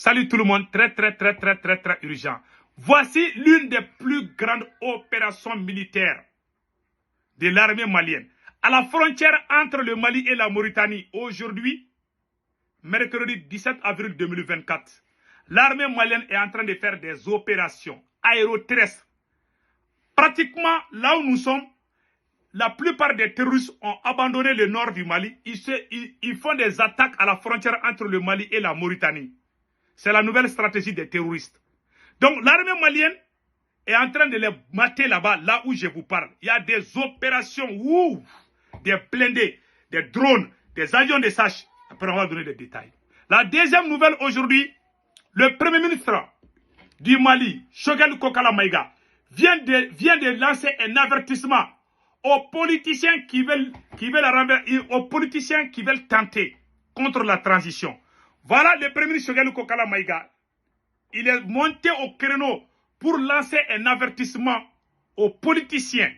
Salut tout le monde, très urgent. Voici l'une des plus grandes opérations militaires de l'armée malienne. À la frontière entre le Mali et la Mauritanie, aujourd'hui, mercredi 17 avril 2024, l'armée malienne est en train de faire des opérations aéroterrestres. Pratiquement là où nous sommes, la plupart des terroristes ont abandonné le nord du Mali. Ils font des attaques à la frontière entre le Mali et la Mauritanie. C'est la nouvelle stratégie des terroristes. Donc l'armée malienne est en train de les mater là-bas, là où je vous parle. Il y a des opérations, des blindés, des drones, des avions de chasse. Après on va donner des détails. La deuxième nouvelle aujourd'hui, le premier ministre du Mali, Choguel Kokala Maïga, vient de lancer un avertissement aux politiciens qui veulent tenter contre la transition. Voilà le premier ministre Choguel Kokala Maïga. Il est monté au créneau pour lancer un avertissement aux politiciens.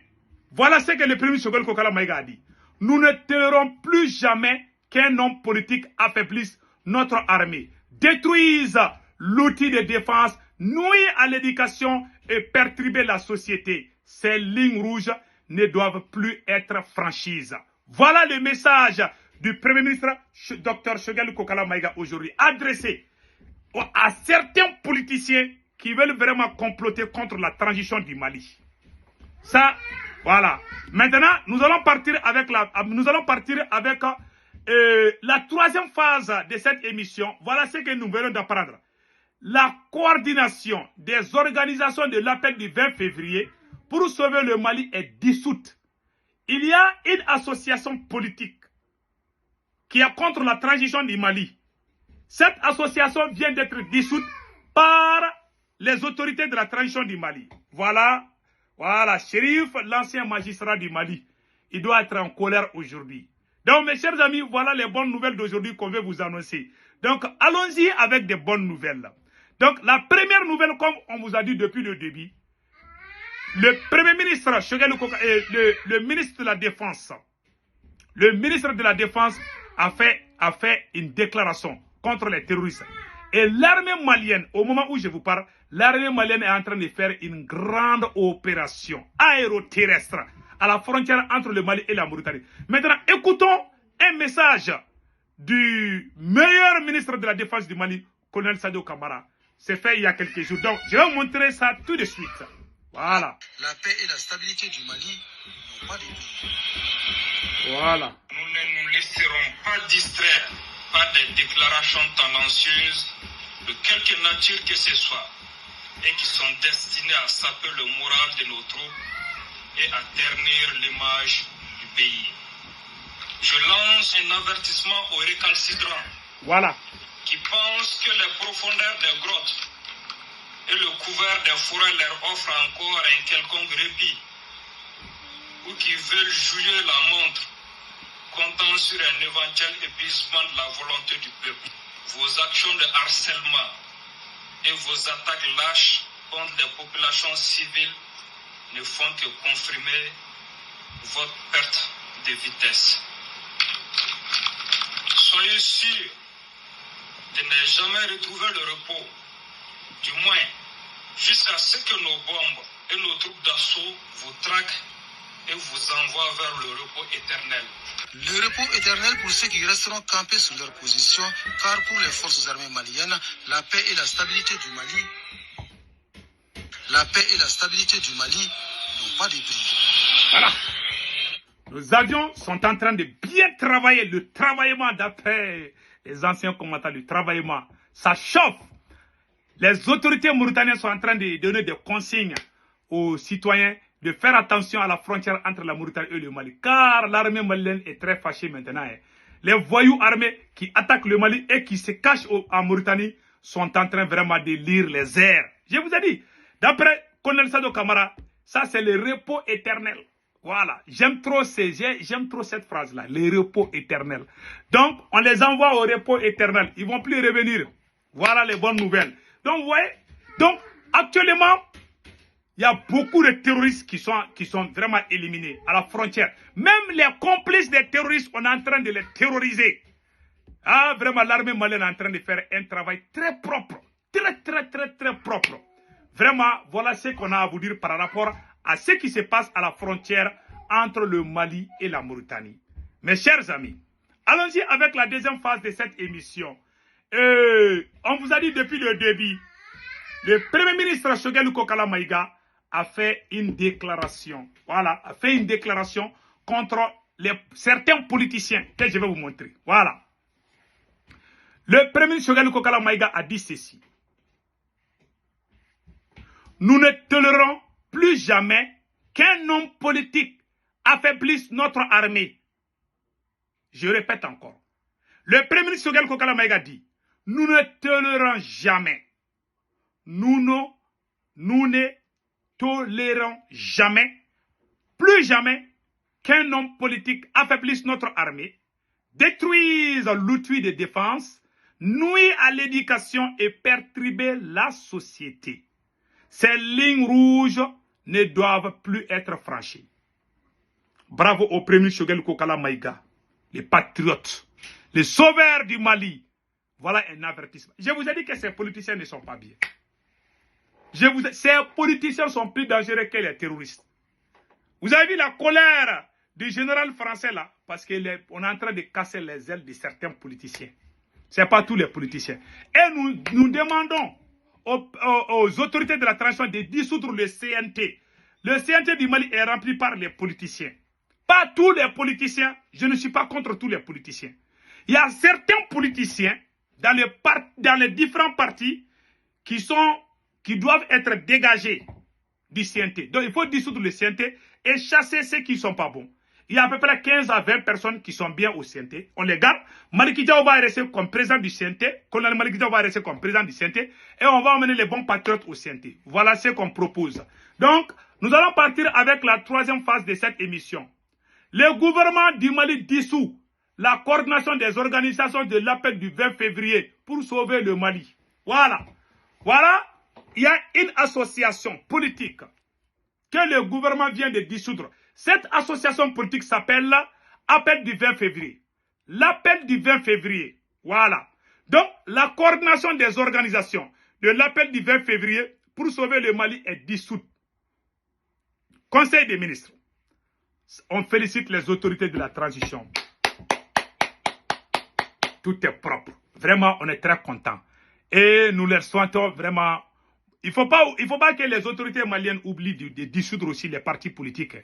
Voilà ce que le premier ministre Choguel Kokala Maïga a dit. Nous ne tolérons plus jamais qu'un homme politique affaiblisse notre armée, détruise l'outil de défense, nuit à l'éducation et perturber la société. Ces lignes rouges ne doivent plus être franchises. Voilà le message du Premier ministre Dr Choguel Kokala Maïga aujourd'hui, adressé à certains politiciens qui veulent vraiment comploter contre la transition du Mali. Ça, voilà. Maintenant, nous allons partir avec la troisième phase de cette émission. Voilà ce que nous venons d'apprendre. La coordination des organisations de l'appel du 20 février pour sauver le Mali est dissoute. Il y a une association politique qui est contre la transition du Mali. Cette association vient d'être dissoute par les autorités de la transition du Mali. Voilà, Chérif, l'ancien magistrat du Mali. Il doit être en colère aujourd'hui. Donc, mes chers amis, voilà les bonnes nouvelles d'aujourd'hui qu'on veut vous annoncer. Donc, allons-y avec des bonnes nouvelles. Donc, la première nouvelle, comme on vous a dit depuis le début, le Premier ministre, le ministre de la Défense, a fait une déclaration contre les terroristes. Et l'armée malienne, au moment où je vous parle, l'armée malienne est en train de faire une grande opération aéroterrestre à la frontière entre le Mali et la Mauritanie. Maintenant, écoutons un message du meilleur ministre de la Défense du Mali, Colonel Sadio Kamara. C'est fait il y a quelques jours. Donc, je vais vous montrer ça tout de suite. Voilà. La paix et la stabilité du Mali n'ont pas de prix. Voilà. Nous ne nous laisserons pas distraire par des déclarations tendancieuses de quelque nature que ce soit et qui sont destinées à saper le moral de nos troupes et à ternir l'image du pays. Je lance un avertissement aux récalcitrants qui pensent que les profondeurs des grottes et le couvert des forêts leur offrent encore un quelconque répit ou qui veulent jouer la montre comptant sur un éventuel épuisement de la volonté du peuple. Vos actions de harcèlement et vos attaques lâches contre les populations civiles ne font que confirmer votre perte de vitesse. Soyez sûrs de ne jamais retrouver le repos, du moins jusqu'à ce que nos bombes et nos troupes d'assaut vous traquent et vous envoient vers le repos éternel. Le repos éternel pour ceux qui resteront campés sur leur position, car pour les forces armées maliennes, la paix et la stabilité du Mali n'ont pas de prix. Voilà. Nos avions sont en train de bien travailler. Le travaillement, d'après les anciens combattants, le travaillement, ça chauffe. Les autorités mauritaniennes sont en train de donner des consignes aux citoyens de faire attention à la frontière entre la Mauritanie et le Mali. Car l'armée malienne est très fâchée maintenant. Les voyous armés qui attaquent le Mali et qui se cachent en Mauritanie sont en train vraiment de lire les airs. Je vous ai dit, d'après Colonel Sadio Kamara, ça c'est le repos éternel. Voilà, j'aime trop cette phrase-là, le repos éternel. Donc, on les envoie au repos éternel. Ils vont plus revenir. Voilà les bonnes nouvelles. Donc, vous voyez, actuellement, il y a beaucoup de terroristes qui sont vraiment éliminés à la frontière. Même les complices des terroristes, on est en train de les terroriser. Ah, vraiment, l'armée malienne est en train de faire un travail très propre. Très propre. Vraiment, voilà ce qu'on a à vous dire par rapport à ce qui se passe à la frontière entre le Mali et la Mauritanie. Mes chers amis, allons-y avec la deuxième phase de cette émission. On vous a dit depuis le début, le Premier ministre Choguel Kokala Maïga a fait une déclaration. Voilà, a fait une déclaration contre certains politiciens que je vais vous montrer. Voilà. Le Premier ministre Choguel Kokala Maïga a dit ceci. Nous ne tolérons plus jamais qu'un homme politique affaiblisse notre armée. Je répète encore. Le Premier ministre Choguel Kokala Maïga dit, nous ne tolérons jamais, nous ne tolérons jamais, plus jamais, qu'un homme politique affaiblisse notre armée, détruise l'outil de défense, nuit à l'éducation et perturber la société. Ces lignes rouges ne doivent plus être franchies. Bravo au Premier ministre Choguel Kokala Maïga, les patriotes, les sauveurs du Mali. Voilà un avertissement. Je vous ai dit que ces politiciens ne sont pas bien. Ces politiciens sont plus dangereux que les terroristes. Vous avez vu la colère du général français là, parce qu'on est en train de casser les ailes de certains politiciens. Ce n'est pas tous les politiciens. Et nous demandons aux autorités de la transition de dissoudre le CNT. Le CNT du Mali est rempli par les politiciens. Pas tous les politiciens, je ne suis pas contre tous les politiciens. Il y a certains politiciens dans les différents partis qui doivent être dégagés du CNT. Donc il faut dissoudre le CNT et chasser ceux qui ne sont pas bons. Il y a à peu près 15 à 20 personnes qui sont bien au CNT. On les garde. Maliki Diaw va rester comme président du CNT. Colonel Maliki Diaw va rester comme président du CNT. Et on va emmener les bons patriotes au CNT. Voilà ce qu'on propose. Donc, nous allons partir avec la troisième phase de cette émission. Le gouvernement du Mali dissout la coordination des organisations de l'appel du 20 février pour sauver le Mali. Voilà. Voilà, il y a une association politique que le gouvernement vient de dissoudre. Cette association politique s'appelle Appel du 20 février. L'appel du 20 février. Voilà. Donc, la coordination des organisations de l'appel du 20 février pour sauver le Mali est dissoute. Conseil des ministres. On félicite les autorités de la transition. Tout est propre. Vraiment, on est très contents. Et nous leur souhaitons vraiment... Il ne faut pas que les autorités maliennes oublient de dissoudre aussi les partis politiques.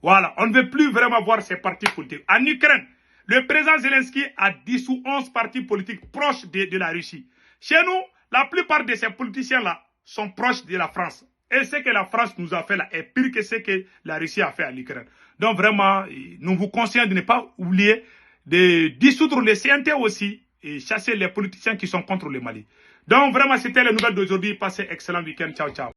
Voilà, on ne veut plus vraiment voir ces partis politiques. En Ukraine, le président Zelensky a dissous 11 partis politiques proches de la Russie. Chez nous, la plupart de ces politiciens-là sont proches de la France. Et ce que la France nous a fait là est pire que ce que la Russie a fait à l'Ukraine. Donc vraiment, nous vous conseillons de ne pas oublier de dissoudre les CNT aussi et chasser les politiciens qui sont contre le Mali. Donc vraiment, c'était les nouvelles d'aujourd'hui. Passez un excellent week-end. Ciao, ciao.